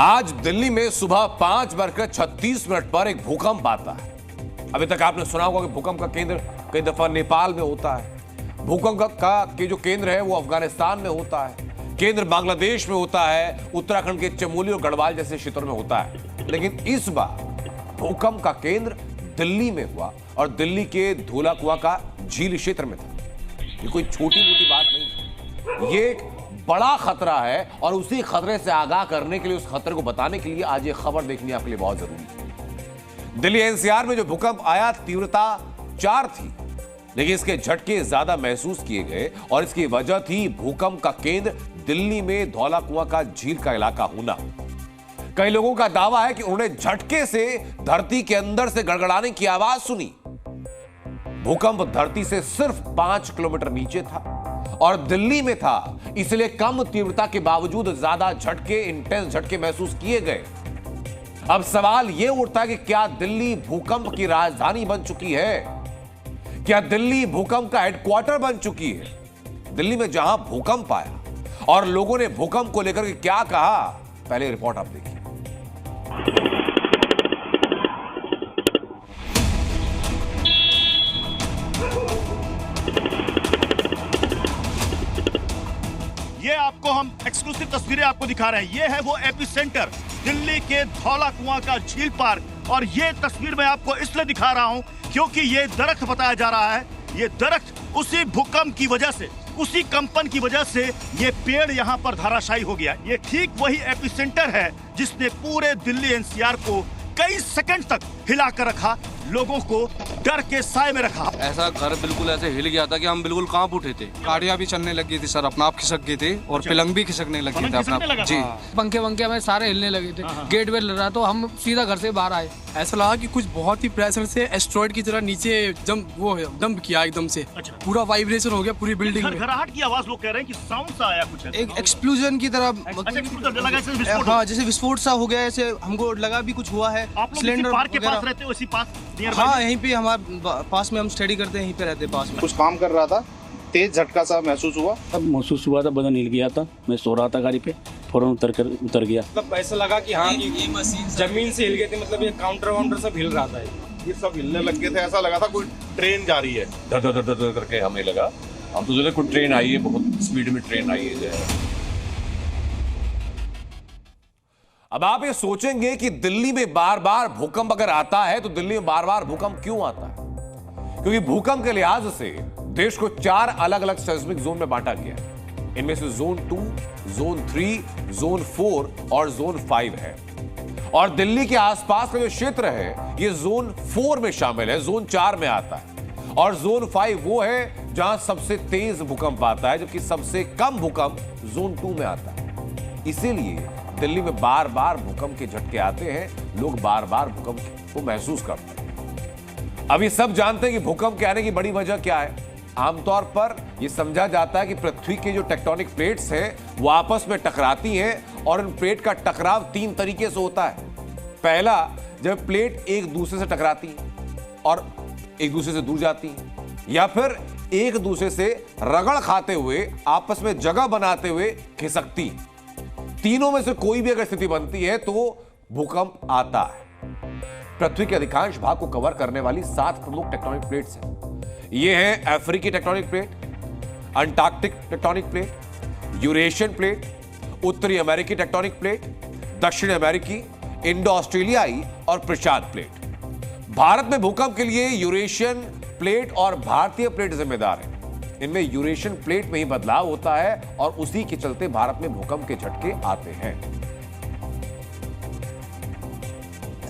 आज दिल्ली में सुबह 5:36 पर एक भूकंप आता है। अभी तक आपने सुना होगा कि भूकंप का केंद्र कई दफा नेपाल में होता है, भूकंप का जो केंद्र है वो अफगानिस्तान में होता है, केंद्र बांग्लादेश में होता है, उत्तराखंड के चमोली और गढ़वाल जैसे क्षेत्रों में होता है। लेकिन इस बार भूकंप का केंद्र दिल्ली में हुआ और दिल्ली के धौला कुआं का झील क्षेत्र में था। ये कोई छोटी मोटी बात नहीं है, ये एक बड़ा खतरा है और उसी खतरे से आगाह करने के लिए, उस खतरे को बताने के लिए आज ये खबर देखनी आपके लिए बहुत जरूरी है। दिल्ली एनसीआर में जो भूकंप आया तीव्रता 4 थी, लेकिन इसके झटके ज्यादा महसूस किए गए और इसकी वजह थी भूकंप का केंद्र दिल्ली में धौला कुआं का झील का इलाका होना। कई लोगों का दावा है कि उन्होंने झटके से धरती के अंदर से गड़गड़ाने की आवाज सुनी। भूकंप धरती से सिर्फ 5 किलोमीटर नीचे था और दिल्ली में था, इसलिए कम तीव्रता के बावजूद ज्यादा झटके, इंटेंस झटके महसूस किए गए। अब सवाल यह उठता है कि क्या दिल्ली भूकंप की राजधानी बन चुकी है? क्या दिल्ली भूकंप का हेडक्वार्टर बन चुकी है? दिल्ली में जहां भूकंप आया और लोगों ने भूकंप को लेकर के क्या कहा, पहले रिपोर्ट आप देखिए। ये आपको हम एक्सक्लूसिव तस्वीरें आपको दिखा रहे हैं। ये है वो एपिसेंटर, दिल्ली के धौला कुआं का झील पार्क। और ये तस्वीर मैं आपको इसलिए दिखा रहा हूं क्योंकि ये दरख्त बताया जा रहा है, ये दरख्त उसी भूकंप की वजह से, उसी कंपन की वजह से ये पेड़ यहाँ पर धराशायी हो गया। ये ठीक वही एपिसेंटर है जिसने पूरे दिल्ली एनसीआर को कई सेकंड तक हिला कर रखा, लोगों को डर के साए में रखा। ऐसा घर बिल्कुल ऐसे हिल गया था कि हम बिल्कुल कांप उठे थे। गाड़ियां भी चलने लगी थी सर, अपना आप खिसक गए थे और पलंग भी खिसकने लगे थे अपना। जी, पंखे वंखे हमें सारे हिलने लगे थे। गेट वेट लग रहा तो हम सीधा घर से बाहर आए। ऐसा लगा कि कुछ बहुत ही प्रेशर से एस्ट्रॉइड की तरह नीचे डंप किया एकदम से। अच्छा। पूरा वाइब्रेशन हो गया पूरी बिल्डिंग में। घरघराहट की आवाज लोग कह रहे हैं कि साउंड सा आया कुछ, एक एक्सप्लोजन की तरह। हाँ, जैसे विस्फोट सा हो गया, ऐसे हमको लगा भी कुछ हुआ है। सिलेंडर पार्क के पास रहते हो? इसी पास? हाँ, यहीं पे हमारे पास में हम स्टडी करते हैं, यहीं पे रहते हैं पास में। कुछ काम कर रहा था, तेज झटका सा महसूस हुआ। अब महसूस हुआ था, बदन हिल गया था। मैं सो रहा था गाड़ी पे, फौरन उतर गया। मतलब ऐसा लगा कि हाँ, ये मशीन जमीन से हिल गई थी। मतलब ये काउंटर सब हिल रहा था, ये सब हिलने लग गए थे। ऐसा लगा था कोई ट्रेन जा रही है। धर धर धर धर करके हमें लगा, हम तो सोचे कोई ट्रेन आई है, बहुत स्पीड में ट्रेन आई है। अब आप ये सोचेंगे कि दिल्ली में बार बार भूकंप अगर आता है तो दिल्ली में बार बार भूकंप क्यों आता है? क्योंकि भूकंप के लिहाज से देश को 4 अलग अलग सेस्मिक जोन में बांटा गया है। इनमें से जोन 2, जोन 3, जोन 4 और जोन 5 है। और दिल्ली के आसपास का जो क्षेत्र है ये जोन 4 में शामिल है, जोन 4 में आता है। और जोन 5 वो है जहां सबसे तेज भूकंप आता है, जबकि सबसे कम भूकंप जोन 2 में आता है। इसीलिए दिल्ली में बार बार भूकंप के झटके आते हैं, लोग बार बार भूकंप को महसूस करते हैं। अब ये सब जानते हैं कि भूकंप के आने की बड़ी वजह क्या है। आमतौर पर यह समझा जाता है कि पृथ्वी के जो टेक्टोनिक प्लेट्स हैं वो आपस में टकराती हैं और इन प्लेट का टकराव 3 तरीके से होता है। पहला, जब प्लेट एक दूसरे से टकराती है और एक दूसरे से दूर जाती है, या फिर एक दूसरे से रगड़ खाते हुए आपस में जगह बनाते हुए खिसकती है। तीनों में से कोई भी अगर स्थिति बनती है तो भूकंप आता है। पृथ्वी के अधिकांश भाग को कवर करने वाली 7 प्रमुख टेक्टोनिक प्लेट्स हैं। ये हैं अफ्रीकी tectonic plate, Antarctic tectonic plate, Eurasian plate, उत्तरी अमेरिकी टेक्टोनिक प्लेट, दक्षिण अमेरिकी, इंडो ऑस्ट्रेलियाई और प्रशांत प्लेट। भारत में भूकंप के लिए यूरेशियन प्लेट और भारतीय प्लेट जिम्मेदार है। इनमें यूरेशियन प्लेट में ही बदलाव होता है और उसी के चलते भारत में भूकंप के झटके आते हैं।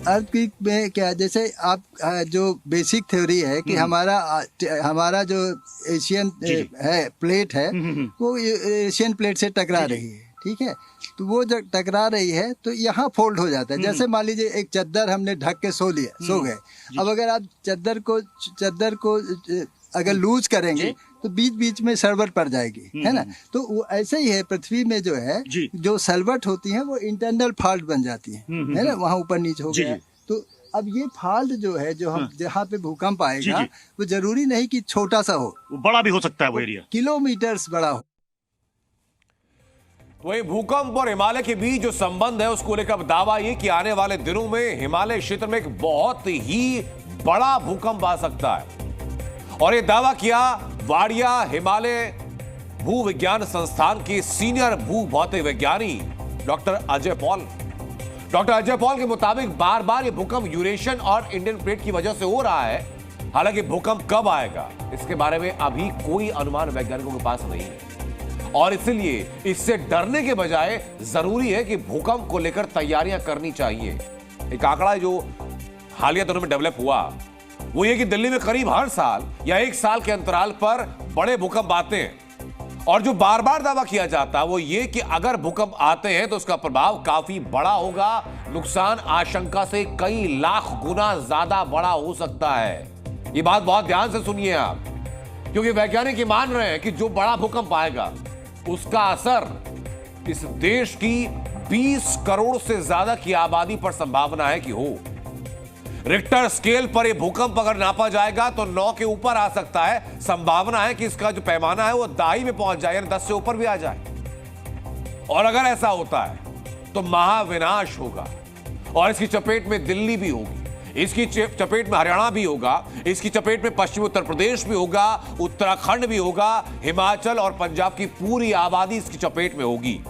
अर्थक्वेक में क्या, जैसे आप जो बेसिक थ्योरी है कि हमारा जो एशियन है प्लेट है वो एशियन प्लेट से टकरा रही है, ठीक है। तो वो जब टकरा रही है तो यहाँ फोल्ड हो जाता है। जैसे मान लीजिए एक चद्दर हमने ढक के सो गए। अब अगर आप चद्दर को अगर लूज करेंगे तो बीच बीच में सलवट पड़ जाएगी, है ना। तो वो ऐसे ही है, पृथ्वी में जो है जो सलवट होती है वो इंटरनल फॉल्ट बन जाती है ना, वहाँ ऊपर नीचे हो गया। तो अब ये फॉल्ट जो है, जो हम जहाँ पे भूकंप आएगा वो जरूरी नहीं कि छोटा सा हो, बड़ा भी हो सकता है वो एरिया, किलोमीटर्स बड़ा हो। तो ये भूकंप और हिमालय के बीच जो संबंध है उसको लेकर दावा ये कि आने वाले दिनों में हिमालय क्षेत्र में एक बहुत ही बड़ा भूकंप आ सकता है। और ये दावा किया वाडिया हिमालय भूविज्ञान संस्थान के सीनियर भूभौतिक विज्ञानी doctor Ajay Paul. Doctor Ajay Paul के मुताबिक बार बार ये भूकंप यूरेशियन और इंडियन प्लेट की वजह से हो रहा है। हालांकि भूकंप कब आएगा इसके बारे में अभी कोई अनुमान वैज्ञानिकों के पास नहीं है, और इसलिए इससे डरने के बजाय जरूरी है कि भूकंप को लेकर तैयारियां करनी चाहिए। एक आंकड़ा जो हालिया दिनों में डेवलप हुआ वो ये कि दिल्ली में करीब हर साल या एक साल के अंतराल पर बड़े भूकंप आते हैं, और जो बार बार दावा किया जाता है वो ये कि अगर भूकंप आते हैं तो उसका प्रभाव काफी बड़ा होगा, नुकसान आशंका से कई लाख गुना ज्यादा बड़ा हो सकता है। ये बात बहुत ध्यान से सुनिए आप, क्योंकि वैज्ञानिक ये मान रहे हैं कि जो बड़ा भूकंप आएगा उसका असर इस देश की 20 करोड़ से ज्यादा की आबादी पर संभावना है कि हो। रिक्टर स्केल पर यह भूकंप अगर नापा जाएगा तो 9 के ऊपर आ सकता है। संभावना है कि इसका जो पैमाना है वो 10 में पहुंच जाए, यानी 10 से ऊपर भी आ जाए। और अगर ऐसा होता है तो महाविनाश होगा, और इसकी चपेट में दिल्ली भी होगी, इसकी चपेट में हरियाणा भी होगा, इसकी चपेट में पश्चिमी उत्तर प्रदेश भी होगा, उत्तराखंड भी होगा, हिमाचल और पंजाब की पूरी आबादी इसकी चपेट में होगी।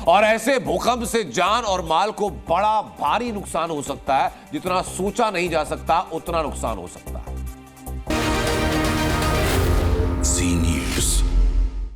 और ऐसे भूकंप से जान और माल को बड़ा भारी नुकसान हो सकता है। जितना सोचा नहीं जा सकता उतना नुकसान हो सकता है।